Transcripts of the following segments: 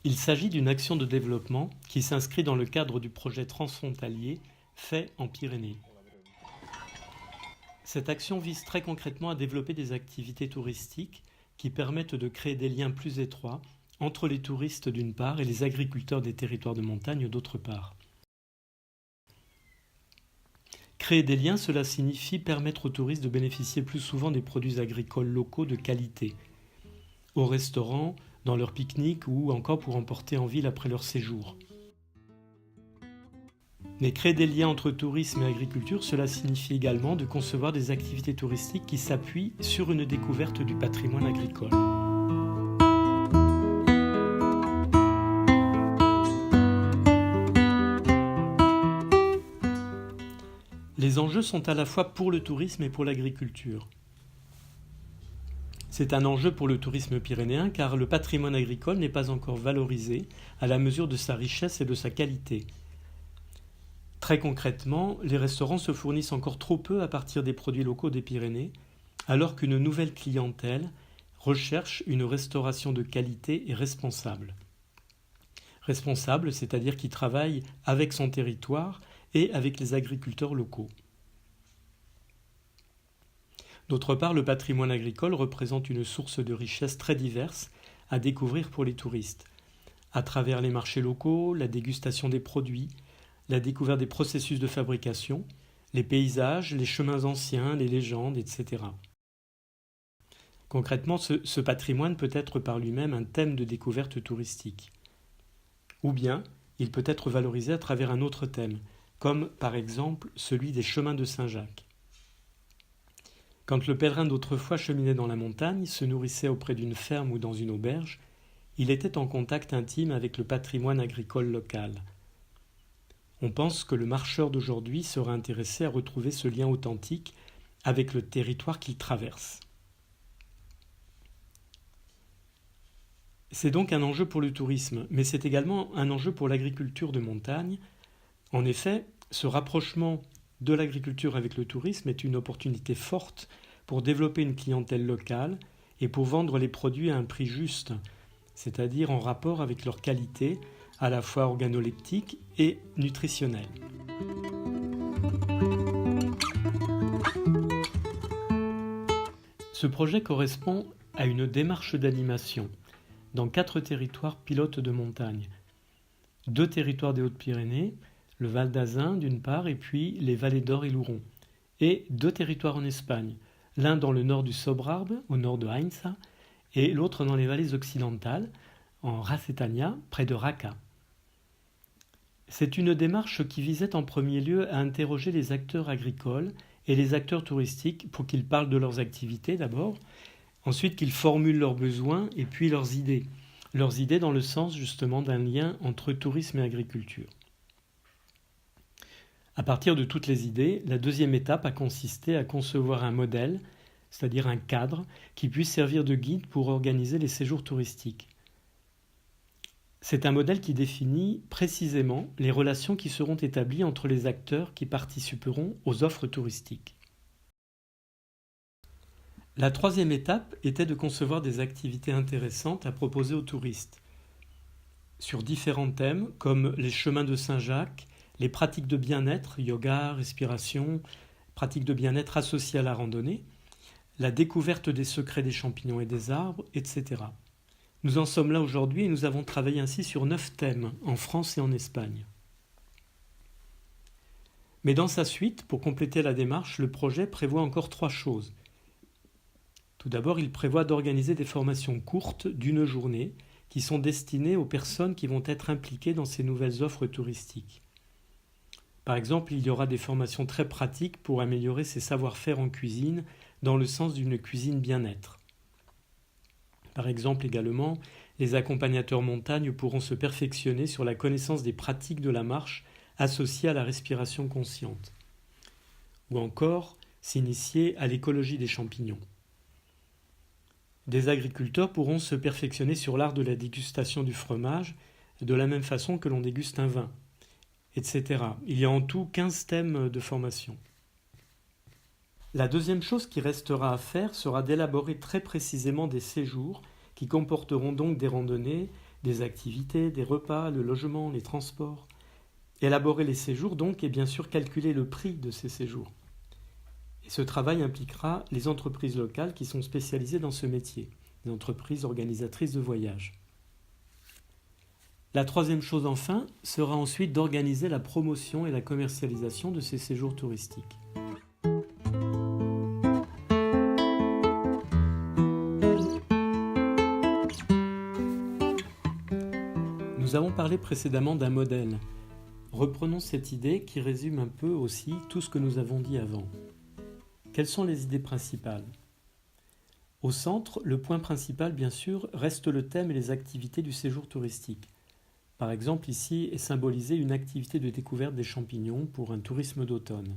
Il s'agit d'une action de développement qui s'inscrit dans le cadre du projet transfrontalier Fait en Pyrénées. Cette action vise très concrètement à développer des activités touristiques qui permettent de créer des liens plus étroits entre les touristes d'une part et les agriculteurs des territoires de montagne d'autre part. Créer des liens, cela signifie permettre aux touristes de bénéficier plus souvent des produits agricoles locaux de qualité, au restaurant, dans leur pique-nique ou encore pour emporter en ville après leur séjour. Mais créer des liens entre tourisme et agriculture, cela signifie également de concevoir des activités touristiques qui s'appuient sur une découverte du patrimoine agricole. Les enjeux sont à la fois pour le tourisme et pour l'agriculture. C'est un enjeu pour le tourisme pyrénéen car le patrimoine agricole n'est pas encore valorisé à la mesure de sa richesse et de sa qualité. Très concrètement, les restaurants se fournissent encore trop peu à partir des produits locaux des Pyrénées, alors qu'une nouvelle clientèle recherche une restauration de qualité et responsable. Responsable, c'est-à-dire qui travaille avec son territoire et avec les agriculteurs locaux. D'autre part, le patrimoine agricole représente une source de richesse très diverse à découvrir pour les touristes, à travers les marchés locaux, la dégustation des produits, la découverte des processus de fabrication, les paysages, les chemins anciens, les légendes, etc. Concrètement, ce patrimoine peut être par lui-même un thème de découverte touristique. Ou bien, il peut être valorisé à travers un autre thème, comme par exemple celui des chemins de Saint-Jacques. Quand le pèlerin d'autrefois cheminait dans la montagne, se nourrissait auprès d'une ferme ou dans une auberge, il était en contact intime avec le patrimoine agricole local. On pense que le marcheur d'aujourd'hui sera intéressé à retrouver ce lien authentique avec le territoire qu'il traverse. C'est donc un enjeu pour le tourisme, mais c'est également un enjeu pour l'agriculture de montagne. En effet, ce rapprochement de l'agriculture avec le tourisme est une opportunité forte pour développer une clientèle locale et pour vendre les produits à un prix juste, c'est-à-dire en rapport avec leur qualité, à la fois organoleptique et nutritionnelle. Ce projet correspond à une démarche d'animation dans 4 territoires pilotes de montagne. 2 territoires des Hautes-Pyrénées, le Val d'Azun d'une part et puis les vallées d'Or et Louron, et 2 territoires en Espagne, l'un dans le nord du Sobrarbe, au nord de Hainza, et l'autre dans les vallées occidentales, en Racetania, près de Raca. C'est une démarche qui visait en premier lieu à interroger les acteurs agricoles et les acteurs touristiques pour qu'ils parlent de leurs activités d'abord, ensuite qu'ils formulent leurs besoins et puis leurs idées dans le sens justement d'un lien entre tourisme et agriculture. À partir de toutes les idées, la deuxième étape a consisté à concevoir un modèle, c'est-à-dire un cadre, qui puisse servir de guide pour organiser les séjours touristiques. C'est un modèle qui définit précisément les relations qui seront établies entre les acteurs qui participeront aux offres touristiques. La troisième étape était de concevoir des activités intéressantes à proposer aux touristes, sur différents thèmes comme les chemins de Saint-Jacques, les pratiques de bien-être, yoga, respiration, pratiques de bien-être associées à la randonnée, la découverte des secrets des champignons et des arbres, etc. Nous en sommes là aujourd'hui et nous avons travaillé ainsi sur 9 thèmes en France et en Espagne. Mais dans sa suite, pour compléter la démarche, le projet prévoit encore 3 choses. Tout d'abord, il prévoit d'organiser des formations courtes d'une journée qui sont destinées aux personnes qui vont être impliquées dans ces nouvelles offres touristiques. Par exemple, il y aura des formations très pratiques pour améliorer ses savoir-faire en cuisine dans le sens d'une cuisine bien-être. Par exemple également, les accompagnateurs montagne pourront se perfectionner sur la connaissance des pratiques de la marche associées à la respiration consciente. Ou encore, s'initier à l'écologie des champignons. Des agriculteurs pourront se perfectionner sur l'art de la dégustation du fromage de la même façon que l'on déguste un vin. etc. Il y a en tout 15 thèmes de formation. La deuxième chose qui restera à faire sera d'élaborer très précisément des séjours qui comporteront donc des randonnées, des activités, des repas, le logement, les transports. Élaborer les séjours donc et bien sûr calculer le prix de ces séjours. Et ce travail impliquera les entreprises locales qui sont spécialisées dans ce métier, les entreprises organisatrices de voyages. La troisième chose enfin sera ensuite d'organiser la promotion et la commercialisation de ces séjours touristiques. Nous avons parlé précédemment d'un modèle. Reprenons cette idée qui résume un peu aussi tout ce que nous avons dit avant. Quelles sont les idées principales ? Au centre, le point principal, bien sûr, reste le thème et les activités du séjour touristique. Par exemple, ici est symbolisée une activité de découverte des champignons pour un tourisme d'automne.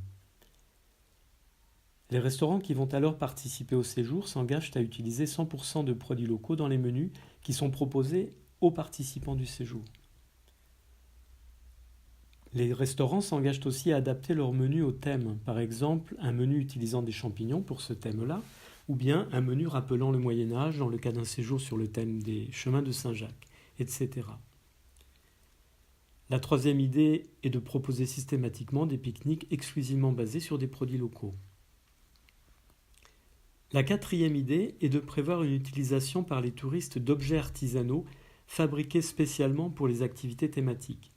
Les restaurants qui vont alors participer au séjour s'engagent à utiliser 100% de produits locaux dans les menus qui sont proposés aux participants du séjour. Les restaurants s'engagent aussi à adapter leur menu au thème, par exemple un menu utilisant des champignons pour ce thème-là, ou bien un menu rappelant le Moyen-Âge dans le cas d'un séjour sur le thème des chemins de Saint-Jacques, etc. La troisième idée est de proposer systématiquement des pique-niques exclusivement basés sur des produits locaux. La quatrième idée est de prévoir une utilisation par les touristes d'objets artisanaux fabriqués spécialement pour les activités thématiques.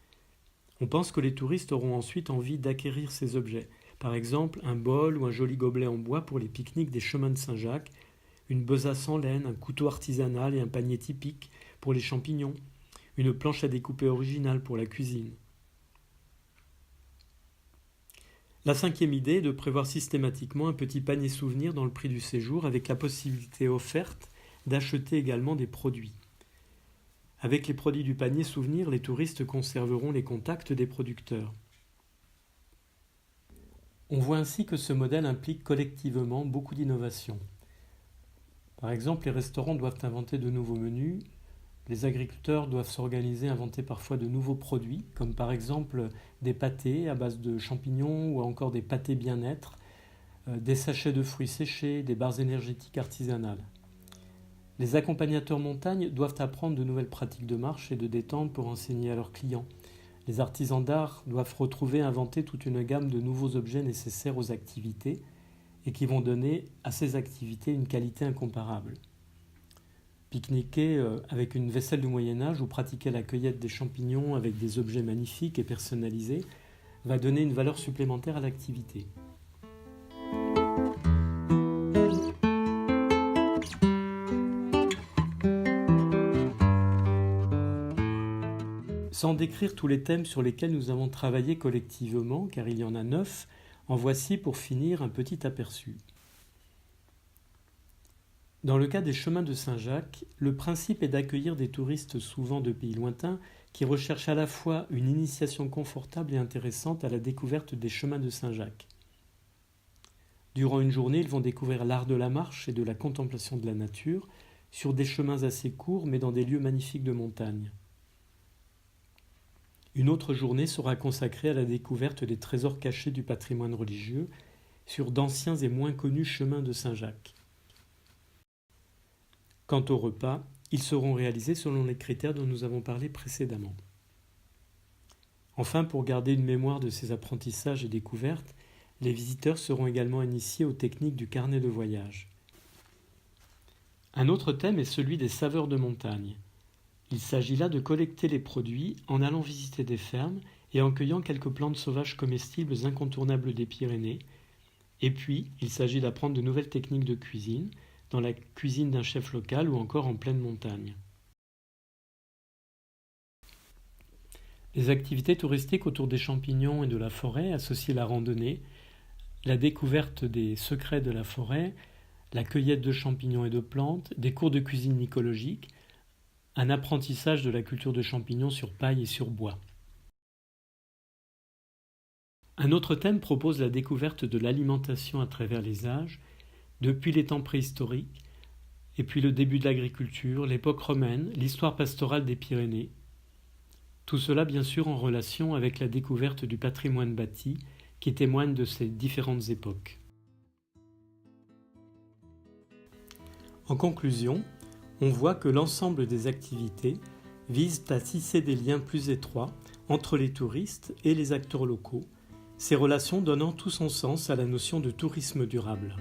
On pense que les touristes auront ensuite envie d'acquérir ces objets. Par exemple, un bol ou un joli gobelet en bois pour les pique-niques des chemins de Saint-Jacques, une besace en laine, un couteau artisanal et un panier typique pour les champignons, une planche à découper originale pour la cuisine. La cinquième idée est de prévoir systématiquement un petit panier souvenir dans le prix du séjour avec la possibilité offerte d'acheter également des produits. Avec les produits du panier souvenir, les touristes conserveront les contacts des producteurs. On voit ainsi que ce modèle implique collectivement beaucoup d'innovations. Par exemple, les restaurants doivent inventer de nouveaux menus, les agriculteurs doivent s'organiser, inventer parfois de nouveaux produits, comme par exemple des pâtés à base de champignons ou encore des pâtés bien-être, des sachets de fruits séchés, des barres énergétiques artisanales. Les accompagnateurs montagne doivent apprendre de nouvelles pratiques de marche et de détente pour enseigner à leurs clients. Les artisans d'art doivent retrouver et inventer toute une gamme de nouveaux objets nécessaires aux activités et qui vont donner à ces activités une qualité incomparable. Pique-niquer avec une vaisselle du Moyen-Âge ou pratiquer la cueillette des champignons avec des objets magnifiques et personnalisés va donner une valeur supplémentaire à l'activité. Sans décrire tous les thèmes sur lesquels nous avons travaillé collectivement, car il y en a 9, en voici pour finir un petit aperçu. Dans le cas des chemins de Saint-Jacques, le principe est d'accueillir des touristes souvent de pays lointains qui recherchent à la fois une initiation confortable et intéressante à la découverte des chemins de Saint-Jacques. Durant une journée, ils vont découvrir l'art de la marche et de la contemplation de la nature sur des chemins assez courts mais dans des lieux magnifiques de montagne. Une autre journée sera consacrée à la découverte des trésors cachés du patrimoine religieux sur d'anciens et moins connus chemins de Saint-Jacques. Quant aux repas, ils seront réalisés selon les critères dont nous avons parlé précédemment. Enfin, pour garder une mémoire de ces apprentissages et découvertes, les visiteurs seront également initiés aux techniques du carnet de voyage. Un autre thème est celui des saveurs de montagne. Il s'agit là de collecter les produits en allant visiter des fermes et en cueillant quelques plantes sauvages comestibles incontournables des Pyrénées. Et puis, il s'agit d'apprendre de nouvelles techniques de cuisine, dans la cuisine d'un chef local ou encore en pleine montagne. Les activités touristiques autour des champignons et de la forêt associent la randonnée, la découverte des secrets de la forêt, la cueillette de champignons et de plantes, des cours de cuisine mycologique, un apprentissage de la culture de champignons sur paille et sur bois. Un autre thème propose la découverte de l'alimentation à travers les âges, depuis les temps préhistoriques, et puis le début de l'agriculture, l'époque romaine, l'histoire pastorale des Pyrénées. Tout cela bien sûr en relation avec la découverte du patrimoine bâti qui témoigne de ces différentes époques. En conclusion, on voit que l'ensemble des activités visent à tisser des liens plus étroits entre les touristes et les acteurs locaux, ces relations donnant tout son sens à la notion de tourisme durable.